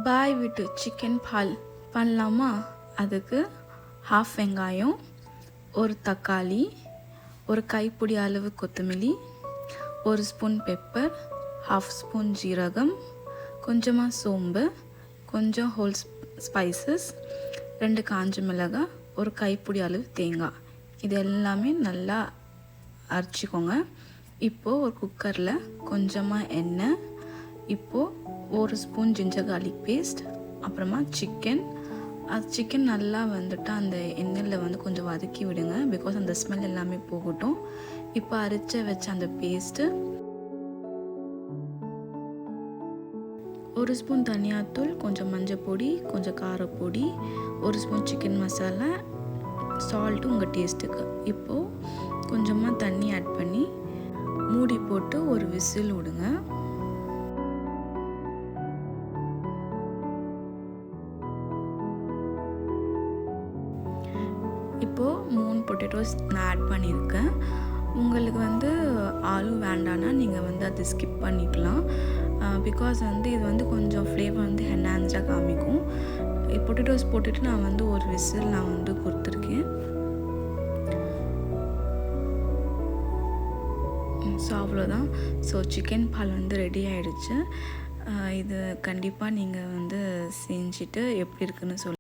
பாய் வீட்டு சிக்கன் பால் பண்ணலாமா? அதுக்கு ஹாஃப் வெங்காயம், ஒரு தக்காளி, ஒரு கைப்பிடி அளவு கொத்தமல்லி, ஒரு ஸ்பூன் பெப்பர், ஹாஃப் ஸ்பூன் ஜீரகம், கொஞ்சமாக சோம்பு, கொஞ்சம் ஹோல் ஸ்பைசஸ், 2 காஞ்ச மிளகாய், ஒரு கைப்பிடி அளவு தேங்காய். இது எல்லாமே நல்லா அரைச்சிக்கோங்க. இப்போது ஒரு குக்கரில் கொஞ்சமாக எண்ணெய், இப்போது ஒரு ஸ்பூன் ஜிஞ்சர் கார்லிக் பேஸ்ட், அப்புறமா சிக்கன் நல்லா வந்துட்டு அந்த எண்ணெயில் கொஞ்சம் வதக்கி விடுங்க. பிகாஸ் அந்த ஸ்மெல் எல்லாமே போகட்டும். இப்போ அரைச்சி வச்ச அந்த பேஸ்ட்டு, ஒரு ஸ்பூன் தனியாத்தூள், கொஞ்சம் மஞ்சள் பொடி, கொஞ்சம் காரப்பொடி, ஒரு ஸ்பூன் சிக்கன் மசாலா, சால்ட்டு உங்கள் டேஸ்ட்டுக்கு. இப்போது கொஞ்சமாக தண்ணி ஆட் பண்ணி மூடி போட்டு ஒரு விசில் விடுங்க. இப்போது 3 பொட்டேட்டோஸ் நான் ஆட் பண்ணியிருக்கேன். உங்களுக்கு ஆலு வேண்டான்னா நீங்கள் அதை ஸ்கிப் பண்ணிக்கலாம். பிகாஸ் இது கொஞ்சம் ஃப்ளேவர் என்ஹான்ஸ்டாக காமிக்கும். பொட்டேட்டோஸ் போட்டுட்டு நான் ஒரு விசில் நான் கொடுத்துருக்கேன். ஸோ அவ்வளோதான். ஸோ சிக்கன் பால் ரெடி ஆகிடுச்சு. இது கண்டிப்பாக நீங்கள் செஞ்சுட்டு எப்படி இருக்குன்னு